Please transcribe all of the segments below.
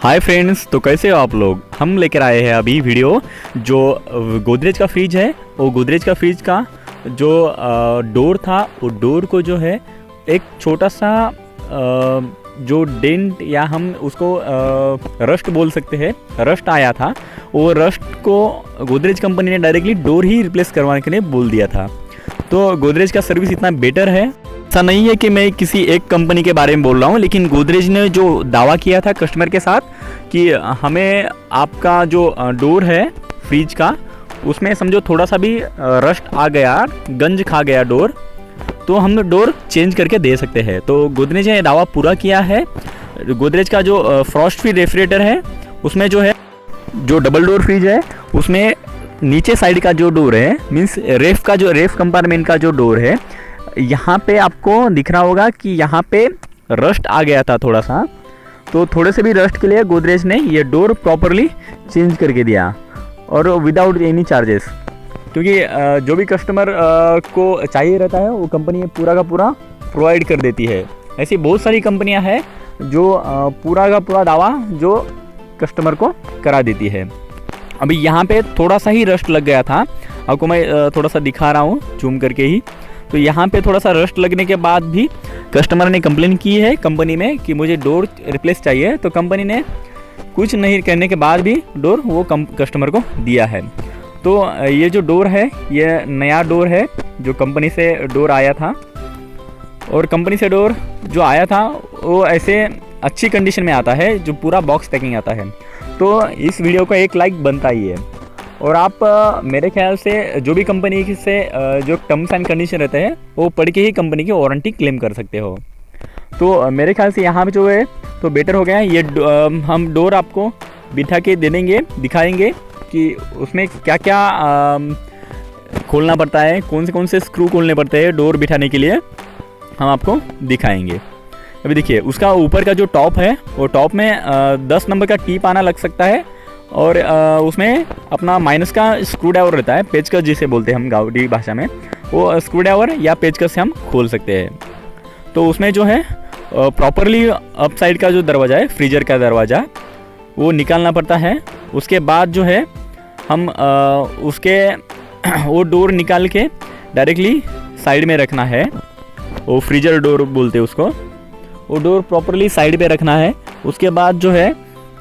Hi friends, तो कैसे हो आप लोग। हम लेकर आए हैं अभी वीडियो जो गोदरेज का फ्रिज है। वो गोदरेज का फ्रिज का जो डोर था, वो डोर को जो है एक छोटा सा जो डेंट या हम उसको रस्ट बोल सकते हैं, रस्ट आया था। वो रस्ट को गोदरेज कंपनी ने डायरेक्टली डोर ही रिप्लेस करवाने के लिए बोल दिया था। तो गोदरेज का सर्विस इतना बेटर है। ऐसा नहीं है कि मैं किसी एक कंपनी के बारे में बोल रहा हूँ, लेकिन गोदरेज ने जो दावा किया था कस्टमर के साथ कि हमें आपका जो डोर है फ्रिज का, उसमें समझो थोड़ा सा भी रस्ट आ गया, गंज खा गया डोर, तो हम डोर चेंज करके दे सकते हैं। तो गोदरेज ने दावा पूरा किया है। गोदरेज का जो फ्रॉस्ट फ्री रेफ्रिजरेटर है, उसमें जो है जो डबल डोर फ्रिज है, उसमें नीचे साइड का जो डोर है, मीन्स रेफ का जो रेफ कंपार्टमेंट का जो डोर है, यहाँ पे आपको दिख रहा होगा कि यहाँ पे रस्ट आ गया था थोड़ा सा। तो थोड़े से भी रस्ट के लिए गोदरेज ने ये डोर प्रॉपरली चेंज करके दिया और विदाउट एनी चार्जेस, क्योंकि जो भी कस्टमर को चाहिए रहता है वो कंपनी पूरा का पूरा प्रोवाइड कर देती है। ऐसी बहुत सारी कंपनियां हैं जो पूरा का पूरा दावा जो कस्टमर को करा देती है। अभी यहाँ पे थोड़ा सा ही रस्ट लग गया था, आपको मैं थोड़ा सा दिखा रहा हूँ जूम करके ही। तो यहाँ पे थोड़ा सा रस्ट लगने के बाद भी कस्टमर ने कंप्लेन की है कंपनी में कि मुझे डोर रिप्लेस चाहिए। तो कंपनी ने कुछ नहीं करने के बाद भी डोर वो कस्टमर को दिया है। तो ये जो डोर है, ये नया डोर है जो कंपनी से डोर आया था। और कंपनी से डोर जो आया था वो ऐसे अच्छी कंडीशन में आता है, जो पूरा बॉक्स पैकिंग आता है। तो इस वीडियो का एक लाइक बनता ही है। और आप मेरे ख्याल से जो भी कंपनी से जो टर्म्स एंड कंडीशन रहते हैं वो पढ़ के ही कंपनी की वारंटी क्लेम कर सकते हो। तो मेरे ख्याल से यहाँ पे जो है तो बेटर हो गया है। ये हम डोर आपको बिठा के दे देंगे, दिखाएंगे कि उसमें क्या क्या खोलना पड़ता है, कौन से स्क्रू खोलने पड़ते हैं डोर बिठाने के लिए, हम आपको दिखाएंगे। अभी देखिए, उसका ऊपर का जो टॉप है, वो टॉप में 10 नंबर का टीप आना लग सकता है। और उसमें अपना माइनस का स्क्रू ड्राइवर रहता है, पेचकस जिसे बोलते हैं हम गाँवी भाषा में, वो स्क्रू ड्राइवर या पेचकस से हम खोल सकते हैं। तो उसमें जो है प्रॉपरली अप साइड का जो दरवाज़ा है, फ्रीजर का दरवाज़ा, वो निकालना पड़ता है। उसके बाद जो है हम उसके वो डोर निकाल के डायरेक्टली साइड में रखना है। वो फ्रीजर डोर बोलते हैं उसको। वो डोर प्रॉपरली साइड पे रखना है। उसके बाद जो है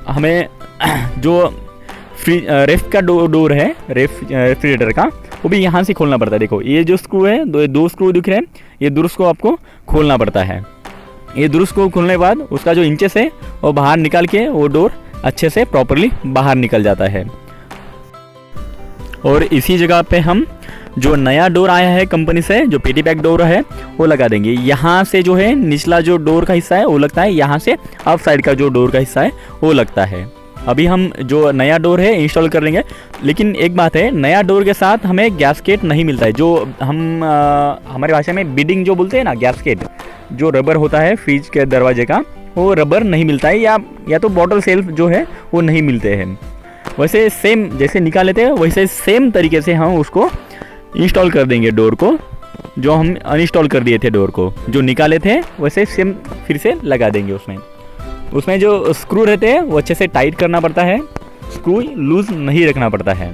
हमें जो रेफ का डोर है, रेफ्रिजरेटर का, वो भी यहाँ से खोलना पड़ता है। देखो, ये जो स्क्रू है, दो स्क्रू दिख रहे हैं, ये दुरुस्त को आपको खोलना पड़ता है। ये दुरुस्त को खोलने के बाद उसका जो इंचेस है वो बाहर निकाल के वो डोर अच्छे से प्रॉपरली बाहर निकल जाता है। और इसी जगह पे हम जो नया डोर आया है कंपनी से, जो पेटी पैक डोर है, वो लगा देंगे। यहाँ से जो है निचला जो डोर का हिस्सा है वो लगता है, यहाँ से अप साइड का जो डोर का हिस्सा है वो लगता है। अभी हम जो नया डोर है इंस्टॉल कर लेंगे। लेकिन एक बात है, नया डोर के साथ हमें गैसकेट नहीं मिलता है। जो हम हमारे भाषा में बिडिंग जो बोलते हैं ना, गैसकेट जो रबर होता है फ्रिज के दरवाजे का, वो रबर नहीं मिलता है, या तो बॉटल सेल्फ जो है वो नहीं मिलते हैं। वैसे सेम जैसे निकाले थे वैसे सेम तरीके से हम उसको इंस्टॉल कर देंगे डोर को। जो हम अनइंस्टॉल कर दिए थे डोर को, जो निकाले थे, वैसे सेम फिर से लगा देंगे। उसमें जो स्क्रू रहते हैं वो अच्छे से टाइट करना पड़ता है, स्क्रू लूज नहीं रखना पड़ता है।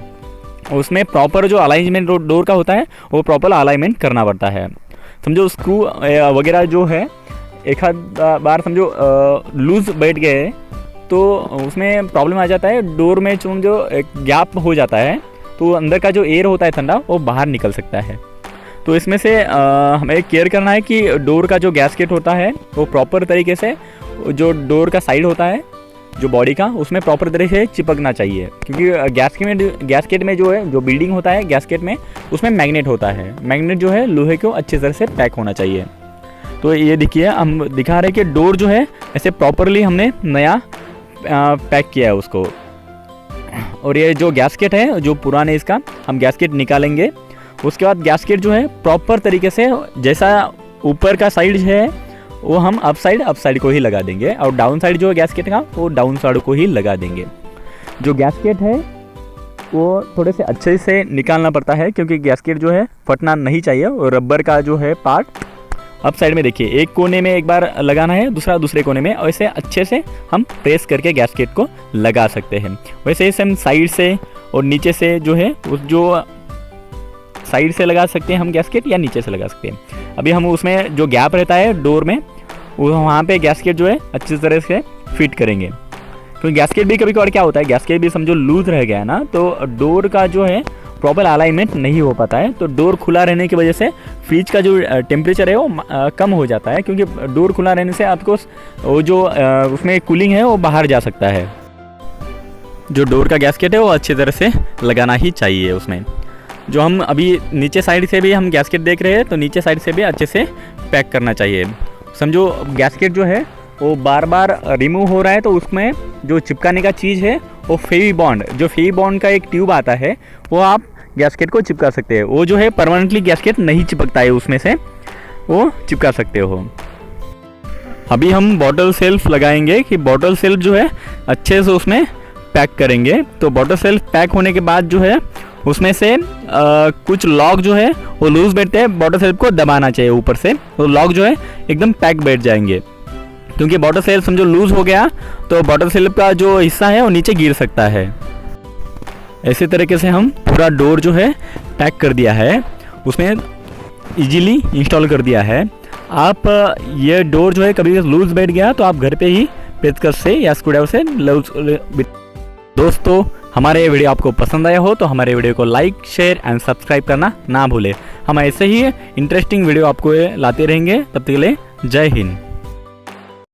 उसमें प्रॉपर जो अलाइनमेंट डोर का होता है वो प्रॉपर अलाइनमेंट करना पड़ता है। समझो स्क्रू वगैरह जो है एक आध बार समझो लूज बैठ गए तो उसमें प्रॉब्लम आ जाता है। डोर में जो एक गैप हो जाता है तो अंदर का जो एयर होता है ठंडा, वो बाहर निकल सकता है। तो इसमें से हमें केयर करना है कि डोर का जो गैसकेट होता है वो प्रॉपर तरीके से, जो डोर का साइड होता है जो बॉडी का, उसमें प्रॉपर तरीके से चिपकना चाहिए। क्योंकि गैसकेट में जो है, जो बिल्डिंग होता है गैसकेट में, उसमें मैग्नेट होता है। मैग्नेट जो है लोहे को अच्छे तरह से पैक होना चाहिए। तो ये देखिए, हम दिखा रहे हैं कि डोर जो है ऐसे प्रॉपरली हमने नया पैक किया है उसको। और ये जो गैसकेट है जो पुराने, इसका हम गैसकेट निकालेंगे। उसके बाद गैसकेट जो है प्रॉपर तरीके से, जैसा ऊपर का साइड है वो हम अप साइड को ही लगा देंगे, और डाउन साइड जो है गैसकेट का, वो डाउन साइड को ही लगा देंगे। जो गैसकेट है वो थोड़े से अच्छे से निकालना पड़ता है, क्योंकि गैसकेट जो है फटना नहीं चाहिए। और रबर का जो है पार्ट अब साइड में देखिए, एक कोने में एक बार लगाना है, दूसरा दूसरे कोने में, और ऐसे अच्छे से हम प्रेस करके गैस्केट को लगा सकते हैं। वैसे इसे हम साइड से और नीचे से जो है, उस जो साइड से लगा सकते हैं हम गैस्केट, या नीचे से लगा सकते हैं। अभी हम उसमें जो गैप रहता है डोर में, वो वहाँ पे गैस्केट जो है अच्छी तरह से फिट करेंगे। क्योंकि गैस्केट भी कभी कभार क्या होता है, गैस्केट भी समझो लूज रह गया है ना, तो डोर का जो है प्रॉपर अलाइनमेंट नहीं हो पाता है। तो डोर खुला रहने की वजह से फ्रिज का जो टेम्परेचर है वो कम हो जाता है, क्योंकि डोर खुला रहने से आपको वो जो उसमें कूलिंग है वो बाहर जा सकता है। जो डोर का गैस्केट है वो अच्छी तरह से लगाना ही चाहिए उसमें। जो हम अभी नीचे साइड से भी हम गैस्केट देख रहे हैं, तो नीचे साइड से भी अच्छे से पैक करना चाहिए। समझो गैस्केट जो है वो बार बार रिमूव हो रहा है, तो उसमें जो चिपकाने का चीज़ है वो फेवी बॉन्ड का एक ट्यूब आता है, वो आप गैस्केट को चिपका सकते हैं। वो जो है परमानेंटली गैस्केट नहीं चिपकता है, उसमें से वो चिपका सकते हो। अभी हम बॉटल सेल्फ लगाएंगे कि बॉटल सेल्फ जो है अच्छे से उसमें पैक करेंगे। तो बॉटल सेल्फ पैक होने के बाद जो है उसमें से कुछ लॉक जो है वो लूज बैठते हैं, बॉटल सेल्फ को दबाना चाहिए ऊपर से, तो लॉक जो है एकदम पैक बैठ जाएंगे। क्योंकि बॉटल सेल्फ समझो लूज हो गया तो बॉटल सेल्फ का जो हिस्सा है वो नीचे गिर सकता है। ऐसे तरीके से हम पूरा डोर जो है पैक कर दिया है, उसमें इजीली इंस्टॉल कर दिया है। आप ये डोर जो है कभी लूज बैठ गया तो आप घर पे ही पेचकस से या स्क्रूड्राइवर से लूज। दोस्तों, हमारे ये वीडियो आपको पसंद आया हो तो हमारे वीडियो को लाइक, शेयर एंड सब्सक्राइब करना ना भूलें। हम ऐसे ही इंटरेस्टिंग वीडियो आपको लाते रहेंगे। तब तक के लिए जय हिंद।